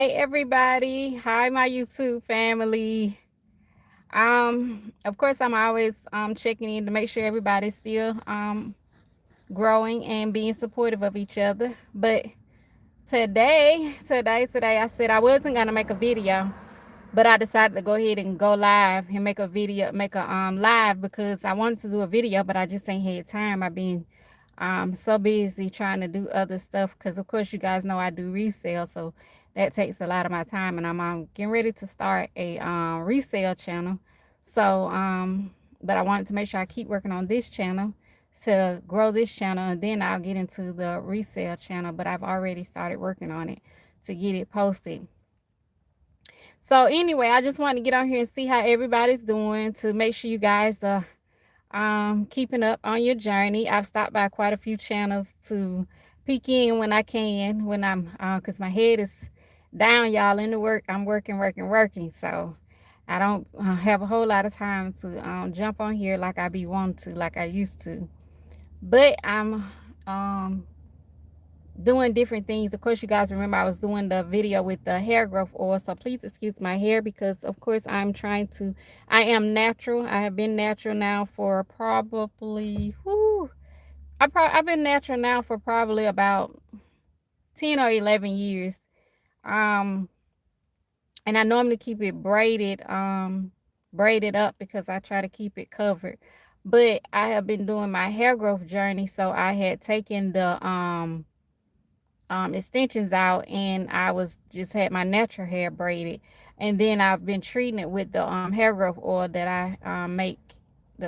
Hey everybody. Hi my YouTube family. Of course I'm always checking in to make sure everybody's still growing and being supportive of each other. But today I said I wasn't gonna make a video, but I decided to go ahead and go live and make a live because I wanted to do a video, but I just ain't had time. I've been so busy trying to do other stuff because of course you guys know I do resale, so that takes a lot of my time, and I'm getting ready to start a resale channel. So but I wanted to make sure I keep working on this channel to grow this channel, and then I'll get into the resale channel, but I've already started working on it to get it posted. So anyway, I just wanted to get on here and see how everybody's doing to make sure you guys are keeping up on your journey. I've stopped by quite a few channels to peek in when I can, when I'm because my head is down, y'all, in the work. I'm working. So I don't have a whole lot of time to jump on here like I be wanting to, like I used to. But I'm um doing different things. Of course, you guys remember I was doing the video with the hair growth oil, so please excuse my hair because of course I am natural. I have been natural now for probably I've been natural now for probably about 10 or 11 years. um and I normally keep it braided up because I try to keep it covered. But I have been doing my hair growth journey, so I had taken the extensions out, and I was just had my natural hair braided, and then I've been treating it with the hair growth oil that I make the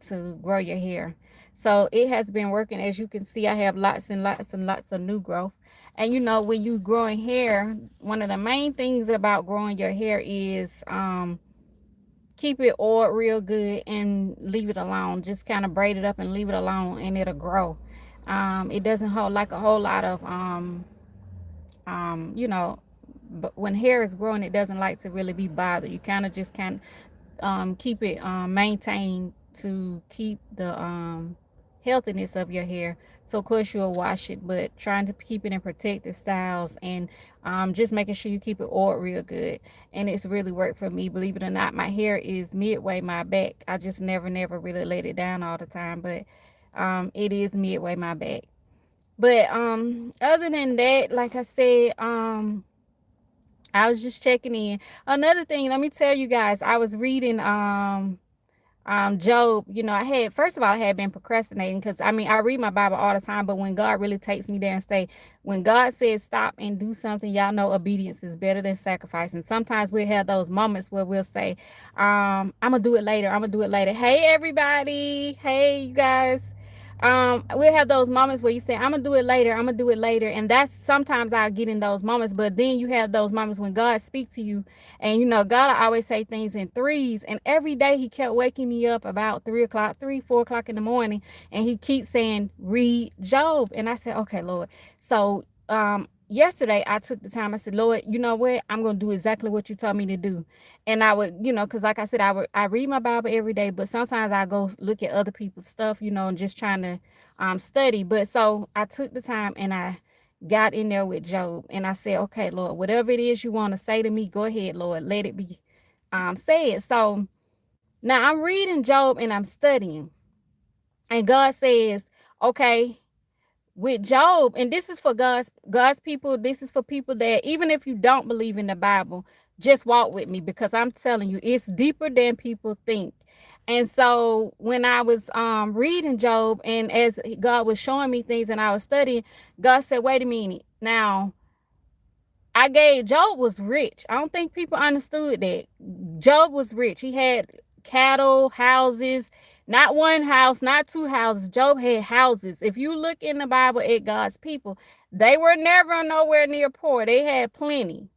to grow your hair. So it has been working. As you can see, I have lots and lots and lots of new growth. And you know, when you growing hair, one of the main things about growing your hair is keep it oiled real good and leave it alone. Just kind of braid it up and leave it alone, and it'll grow. It doesn't hold like a whole lot of you know, but when hair is growing, it doesn't like to really be bothered. You kind of just can't keep it maintained to keep the healthiness of your hair. So of course you'll wash it, but trying to keep it in protective styles, and just making sure you keep it oiled real good. And it's really worked for me. Believe it or not, my hair is midway my back. I just never really let it down all the time, but it is midway my back. But other than that, like I said, I was just checking in. Another thing, let me tell you guys, I was reading Job. You know, I had first of all I had been procrastinating because I mean I read my Bible all the time, but when God really takes me there and say, when God says stop and do something, y'all know obedience is better than sacrifice. And sometimes we'll have those moments where we'll say, I'm gonna do it later, I'm gonna do it later. Hey everybody, hey you guys. We'll have those moments where you say, I'm gonna do it later, I'm gonna do it later. And that's sometimes I get in those moments, but then you have those moments when God speaks to you. And you know, God always say things in threes. And every day he kept waking me up about 3 o'clock, 4 o'clock in the morning. And he keeps saying, read Job. And I said, okay, Lord. So yesterday I took the time. I said, Lord, you know what? I'm gonna do exactly what you told me to do. And I would, you know, because like I said, I read my Bible every day, but sometimes I go look at other people's stuff, you know, and just trying to study. But so I took the time and I got in there with Job, and I said, okay, Lord, whatever it is you want to say to me, go ahead, Lord, let it be said. So now I'm reading Job and I'm studying, and God says, okay, with Job, and this is for God's people. This is for people that even if you don't believe in the Bible, just walk with me because I'm telling you, it's deeper than people think. And so when I was reading Job, and as God was showing me things and I was studying, God said, wait a minute. Now, Job was rich. I don't think people understood that. Job was rich. He had cattle, houses, not one house, not two houses. Job had houses. If you look in the Bible at God's people, they were never nowhere near poor. They had plenty.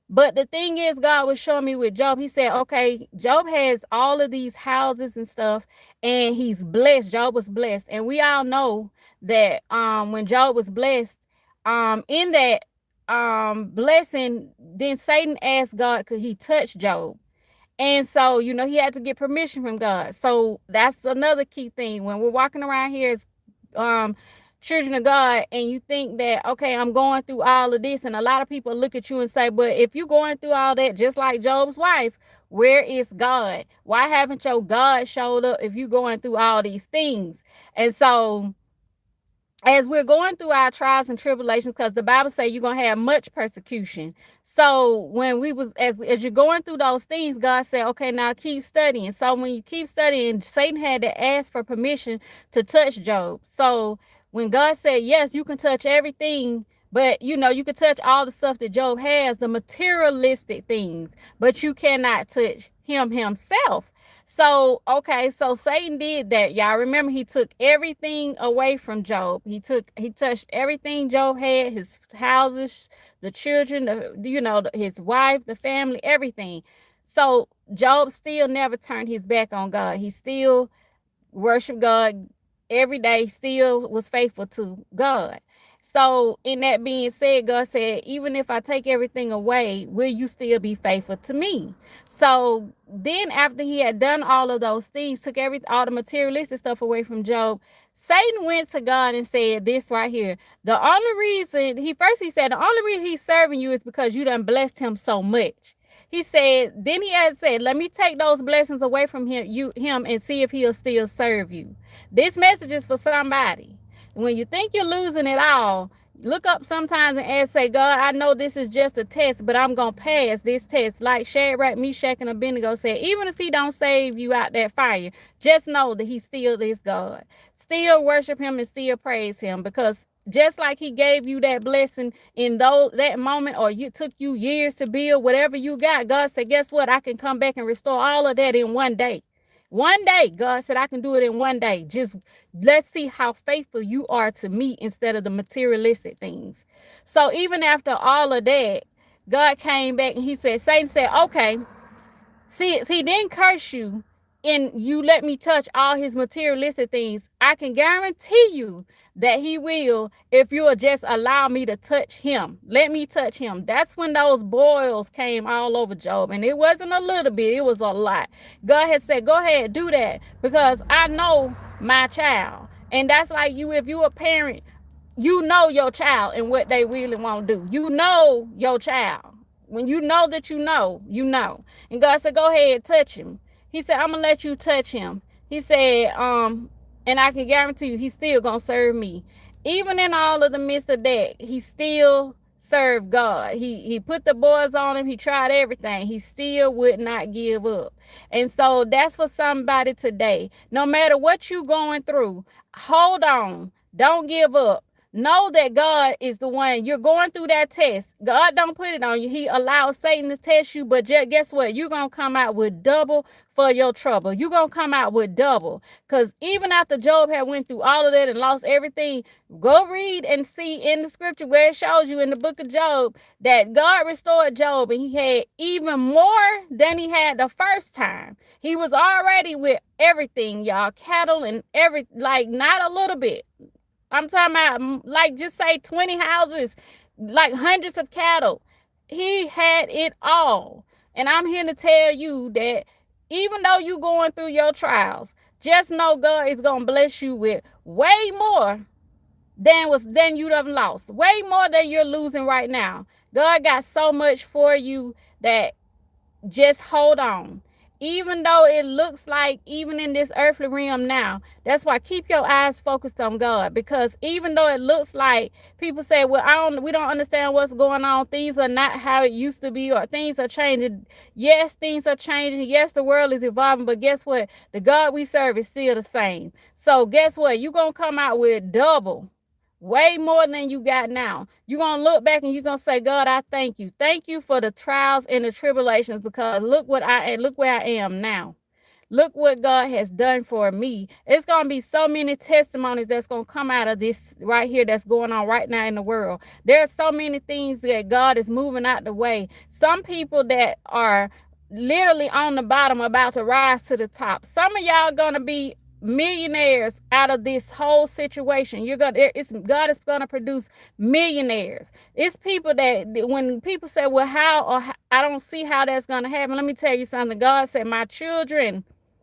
But the thing is, God was showing me with Job. He said, okay, Job has all of these houses and stuff, and he's blessed. Job was blessed. And we all know that when Job was blessed, in that blessing, then Satan asked God, could he touch Job? And so, you know, he had to get permission from God. So that's another key thing when we're walking around here is children of God, and you think that, okay, I'm going through all of this, and a lot of people look at you and say, but if you're going through all that, just like Job's wife, where is God? Why haven't your God showed up if you're going through all these things? And so as we're going through our trials and tribulations, because the Bible says you're gonna have much persecution. So when we was as you're going through those things, God said, okay, now keep studying. So when you keep studying, Satan had to ask for permission to touch Job. So when God said, yes, you can touch everything, but you can touch all the stuff that Job has, the materialistic things, but you cannot touch him himself. So, okay, so Satan did that. Y'all remember, he took everything away from Job. He touched everything Job had, his houses, the children, his wife, the family, everything. So Job still never turned his back on God. He still worshiped God every day, still was faithful to God. So, in that being said, God said, even if I take everything away, will you still be faithful to me? So then, after he had done all of those things, took all the materialistic stuff away from Job, Satan went to God and said this right here. The only reason he said, the only reason he's serving you is because you done blessed him so much. He said, then he had said, let me take those blessings away from him and see if he'll still serve you. This message is for somebody. When you think you're losing it all, look up sometimes and ask, say, God, I know this is just a test, but I'm going to pass this test. Like Shadrach, Meshach, and Abednego said, even if he don't save you out that fire, just know that he still is God. Still worship him and still praise him, because just like he gave you that blessing in that moment, or you took you years to build whatever you got, God said, guess what? I can come back and restore all of that in one day. One day, God said, I can do it in one day. Just let's see how faithful you are to me instead of the materialistic things. So even after all of that, God came back and he said, Satan said, okay, see, he didn't curse you and you let me touch all his materialistic things. I can guarantee you that he will if you'll just allow me to touch him. Let me touch him. That's when those boils came all over Job. And it wasn't a little bit, it was a lot. God had said, go ahead, do that, because I know my child. And that's like you, if you a parent, you know your child and what they really want to do. You know your child. When you know that you know, you know. And God said, go ahead, touch him. He said, I'm going to let you touch him. He said, and I can guarantee you, he's still going to serve me. Even in all of the midst of that, he still served God. He put the boys on him. He tried everything. He still would not give up. And so that's for somebody today. No matter what you're going through, hold on. Don't give up. Know that God is the one. You're going through that test. God don't put it on you. He allows Satan to test you, but guess what? You're going to come out with double for your trouble. You're going to come out with double. Because even after Job had went through all of that and lost everything, go read and see in the scripture where it shows you in the book of Job that God restored Job and he had even more than he had the first time. He was already with everything, y'all. Cattle and like not a little bit. I'm talking about, like, just say 20 houses, like hundreds of cattle. He had it all. And I'm here to tell you that even though you're going through your trials, just know God is going to bless you with way more than you'd have lost. Way more than you're losing right now. God got so much for you that just hold on. Even though it looks like, even in this earthly realm now, that's why keep your eyes focused on God. Because even though it looks like people say, well, we don't understand what's going on, things are not how it used to be, or things are changing. Yes, things are changing. Yes, the world is evolving, but guess what? The God we serve is still the same. So guess what? You're going to come out with double. Way more than you got now. You're going to look back and you're going to say, God, I thank you. Thank you for the trials and the tribulations, because look where I am now. Look what God has done for me. It's going to be so many testimonies that's going to come out of this right here that's going on right now in the world. There are so many things that God is moving out the way. Some people that are literally on the bottom about to rise to the top. Some of y'all going to be millionaires out of this whole situation. God is gonna produce millionaires. It's people that when people say, well, I don't see how that's gonna happen. Let me tell you something. God said, my children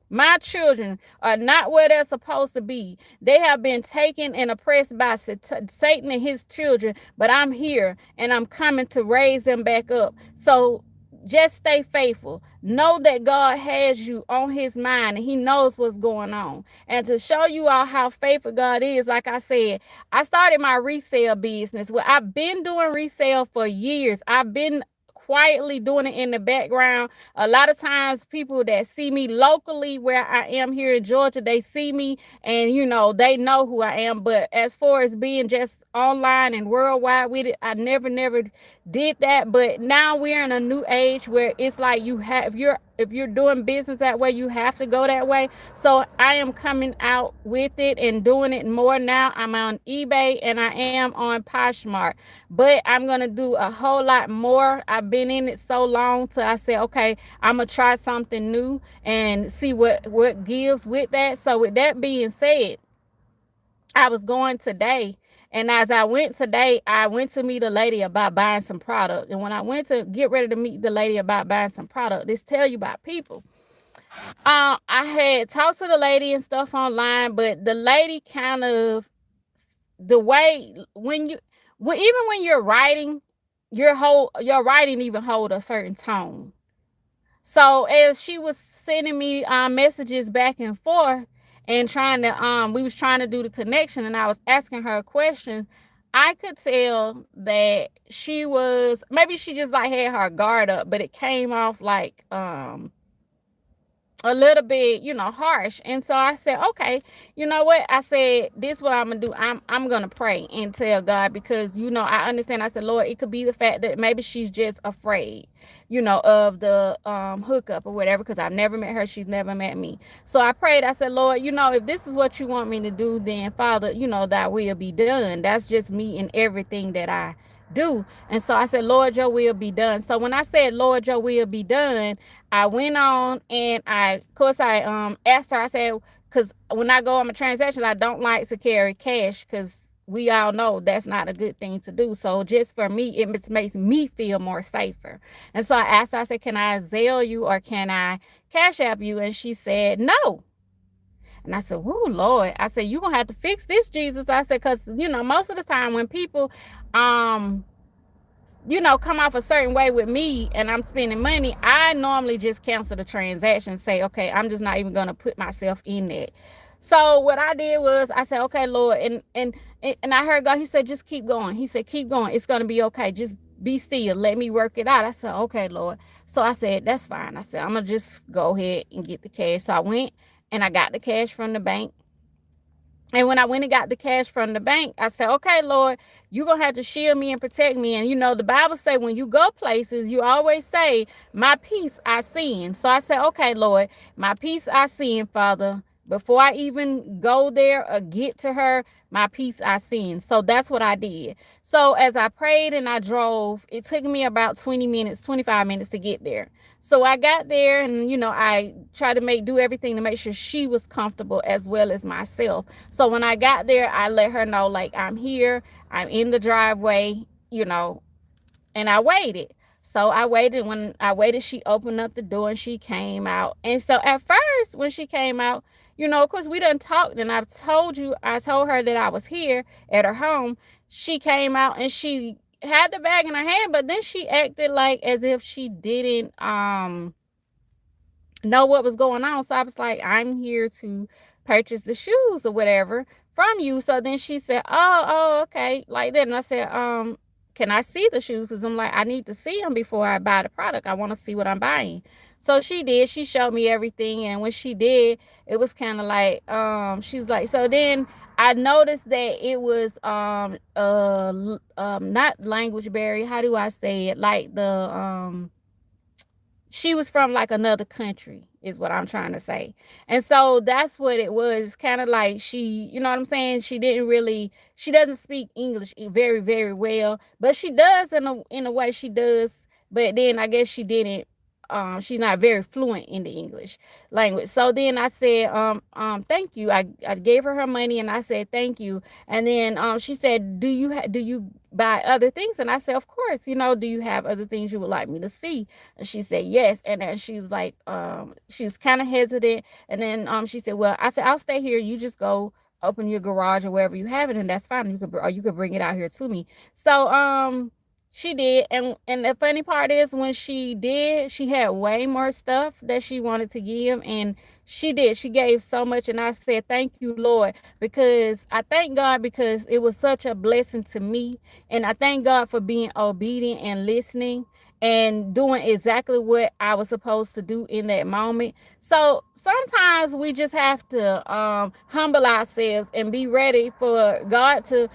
My children are not where they're supposed to be. They have been taken and oppressed by Satan and his children, but I'm here and I'm coming to raise them back up. So just stay faithful. Know that God has you on his mind and he knows what's going on. And to show you all how faithful God is, like I said, I started my resale business. Well, I've been doing resale for years. I've been quietly doing it in the background. A lot of times people that see me locally where I am here in Georgia, they see me and they know who I am. But as far as being just online and worldwide with it, I never did that. But now we're in a new age where it's like you have if you're doing business that way, you have to go that way. So I am coming out with it and doing it more now. I'm on eBay and I am on Poshmark, but I'm gonna do a whole lot more. I've been in it so long, so I said, okay, I'm gonna try something new and see what gives with that. So with that being said, I was going today, and as I went today, I went to meet a lady about buying some product. And when I went to get ready to meet the lady about buying some product, this tell you about people. I had talked to the lady and stuff online, but the lady kind of the way even when you're writing, your writing even hold a certain tone. So as she was sending me messages back and forth and trying to we was trying to do the connection and I was asking her a question, I could tell that she was maybe she just like had her guard up, but it came off like a little bit, harsh. And so I said, okay, you know what? I said, this is what I'm gonna do. I'm gonna pray and tell God because I understand. I said, Lord, it could be the fact that maybe she's just afraid, of the hookup or whatever, because I've never met her, she's never met me. So I prayed, I said, Lord, if this is what you want me to do, then Father, thy will be done. That's just me in everything that I do. And so I said, Lord, your will be done. So when I said, Lord, your will be done, I went on and of course I asked her, I said, because when I go on my transactions, I don't like to carry cash because we all know that's not a good thing to do. So just for me, it just makes me feel more safer. And so I asked her, I said, can I Zelle you or can I Cash App you? And she said, no. And I said, whoa, Lord. I said, you're going to have to fix this, Jesus. I said, because, most of the time when people, come off a certain way with me and I'm spending money, I normally just cancel the transaction and say, okay, I'm just not even going to put myself in that. So what I did was I said, okay, Lord. And I heard God, he said, just keep going. He said, keep going. It's going to be okay. Just be still. Let me work it out. I said, okay, Lord. So I said, that's fine. I said, I'm going to just go ahead and get the cash. So I went and I got the cash from the bank. And when I went and got the cash from the bank, I said, okay, Lord, you're going to have to shield me and protect me. And, the Bible say when you go places, you always say, my peace I send. So I said, okay, Lord, my peace I send, Father. Before I even go there or get to her, my peace I send. So that's what I did. So as I prayed and I drove, it took me about 20 minutes, 25 minutes to get there. So I got there and, I tried to do everything to make sure she was comfortable as well as myself. So when I got there, I let her know, like, I'm here, I'm in the driveway, and I waited. So I waited. When I waited, she opened up the door and she came out. And so at first, when she came out, of course, we done talked and I told her that I was here at her home. She came out and she had the bag in her hand, but then she acted like as if she didn't know what was going on. So I was like, I'm here to purchase the shoes or whatever from you. So then she said, oh, okay, like that. And I said, can I see the shoes? Because I'm like, I need to see them before I buy the product. I want to see what I'm buying. So she did. She showed me everything. And when she did, it was kind of like, she's like, so then I noticed that it was not language barrier. How do I say it? Like she was from like another country is what I'm trying to say. And so that's what it was. Kind of like she, you know what I'm saying? She doesn't speak English very, very well, but she does in a way she does. But then I guess she didn't she's not very fluent in the English language. So then I said, thank you. I gave her her money and I said thank you. And then she said, do you buy other things? And I said, of course. Do you have other things you would like me to see? And she said yes. And then she's like, she was kind of hesitant. And then she said, well, I said, I'll stay here. You just go open your garage or wherever you have it, and that's fine. You could bring it out here to me. So she did, and the funny part is when she did, she had way more stuff that she wanted to give, and she gave so much. And I said thank you, Lord, because I thank God because it was such a blessing to me. And I thank God for being obedient and listening and doing exactly what I was supposed to do in that moment. So sometimes we just have to humble ourselves and be ready for God to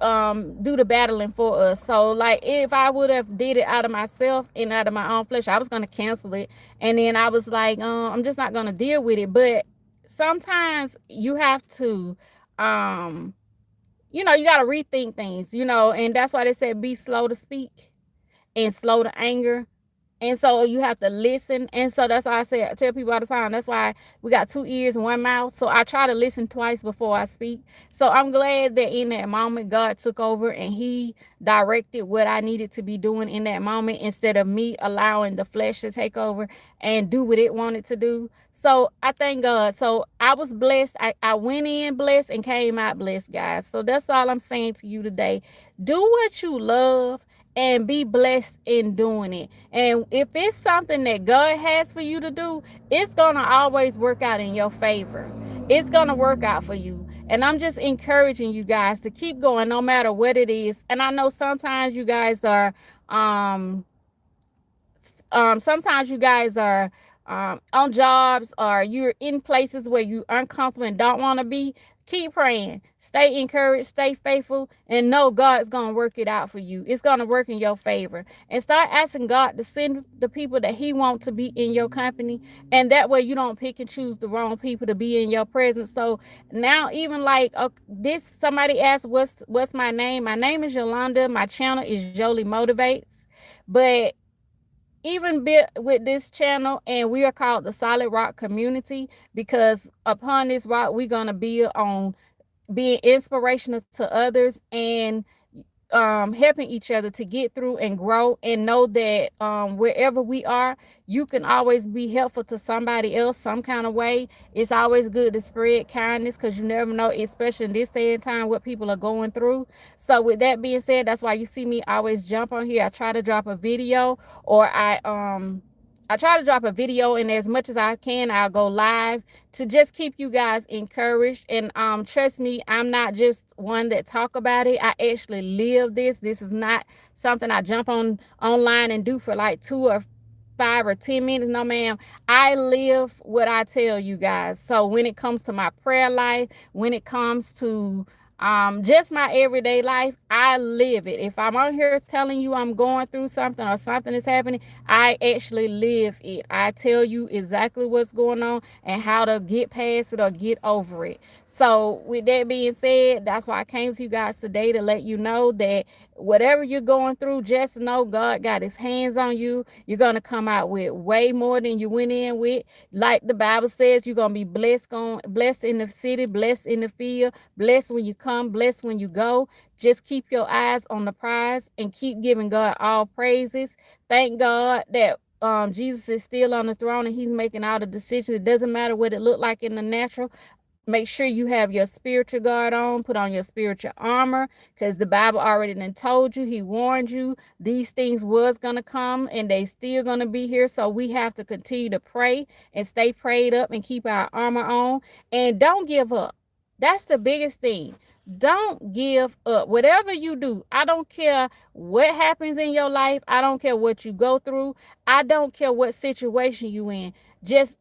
do the battling for us. So like if I would have did it out of myself and out of my own flesh, I was gonna cancel it. And then I was like, I'm just not gonna deal with it. But sometimes you have to you gotta rethink things, and that's why they said be slow to speak and slow to anger. And so you have to listen. And so that's why I tell people all the time, that's why we got 2 ears and 1 mouth. So I try to listen twice before I speak. So I'm glad that in that moment, God took over and he directed what I needed to be doing in that moment instead of me allowing the flesh to take over and do what it wanted to do. So I thank God. So I was blessed. I went in blessed and came out blessed, guys. So that's all I'm saying to you today. Do what you love and be blessed in doing it. And if it's something that God has for you to do, it's going to always work out in your favor. It's going to work out for you. And I'm just encouraging you guys to keep going no matter what it is. And I know sometimes you guys are on jobs or you're in places where you uncomfortable and don't want to be. Keep praying, stay encouraged, stay faithful, and know God's gonna work it out for you. It's gonna work in your favor. And start asking God to send the people that he wants to be in your company, and that way you don't pick and choose the wrong people to be in your presence. So now even like this, somebody asked what's my name. My name is Yolanda. My channel is Yoliemotivates. But even bit with this channel, and we are called the Solid Rock Community, because upon this rock we're gonna build on being inspirational to others and helping each other to get through and grow, and know that wherever we are, you can always be helpful to somebody else some kind of way. It's always good to spread kindness, because you never know, especially in this day and time, what people are going through. So with that being said, that's why you see me always jump on here. I try to drop a video, or I try to drop a video, and as much as I can, I'll go live to just keep you guys encouraged. And trust me, I'm not just one that talk about it. I actually live this. This is not something I jump on online and do for like 2 or 5 or 10 minutes. No, ma'am. I live what I tell you guys. So when it comes to my prayer life, when it comes to just my everyday life, I live it. If I'm on here telling you I'm going through something or something is happening, I actually live it. I tell you exactly what's going on and how to get past it or get over it. So with that being said, that's why I came to you guys today, to let you know that whatever you're going through, just know God got his hands on you. You're going to come out with way more than you went in with. Like the Bible says, you're going to be blessed in the city, blessed in the field, blessed when you come, blessed when you go. Just keep your eyes on the prize and keep giving God all praises. Thank God that Jesus is still on the throne and he's making all the decisions. It doesn't matter what it looked like in the natural. Make sure you have your spiritual guard on. Put on your spiritual armor, because the Bible already done told you. He warned you these things was going to come, and they still going to be here. So we have to continue to pray and stay prayed up and keep our armor on. And don't give up. That's the biggest thing. Don't give up. Whatever you do, I don't care what happens in your life. I don't care what you go through. I don't care what situation you in. Just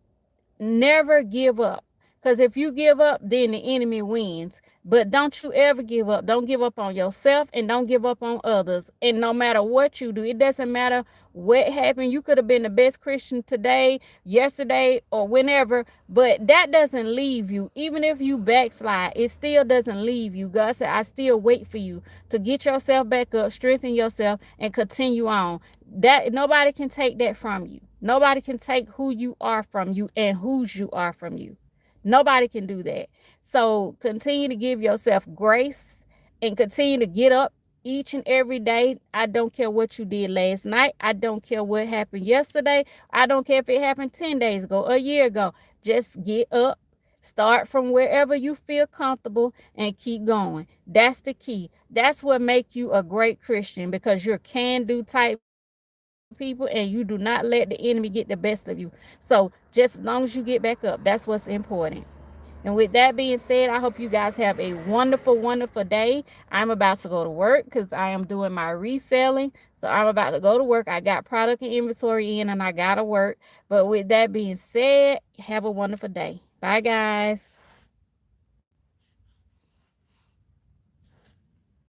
never give up. Because if you give up, then the enemy wins. But don't you ever give up. Don't give up on yourself and don't give up on others. And no matter what you do, it doesn't matter what happened. You could have been the best Christian today, yesterday, or whenever, but that doesn't leave you. Even if you backslide, it still doesn't leave you. God said, I still wait for you to get yourself back up, strengthen yourself, and continue on. That nobody can take that from you. Nobody can take who you are from you and whose you are from you. Nobody can do that. So continue to give yourself grace and continue to get up each and every day. I don't care what you did last night. I don't care what happened yesterday. I don't care if it happened 10 days ago, a year ago. Just get up. Start from wherever you feel comfortable and keep going. That's the key. That's what makes you a great Christian, because you're can-do type people and you do not let the enemy get the best of you. So just as long as you get back up, that's what's important. And with that being said, I hope you guys have a wonderful, wonderful day. I'm about to go to work because I am doing my reselling. So I'm about to go to work. I got product and inventory in and I got to work. But with that being said, have a wonderful day. Bye, guys.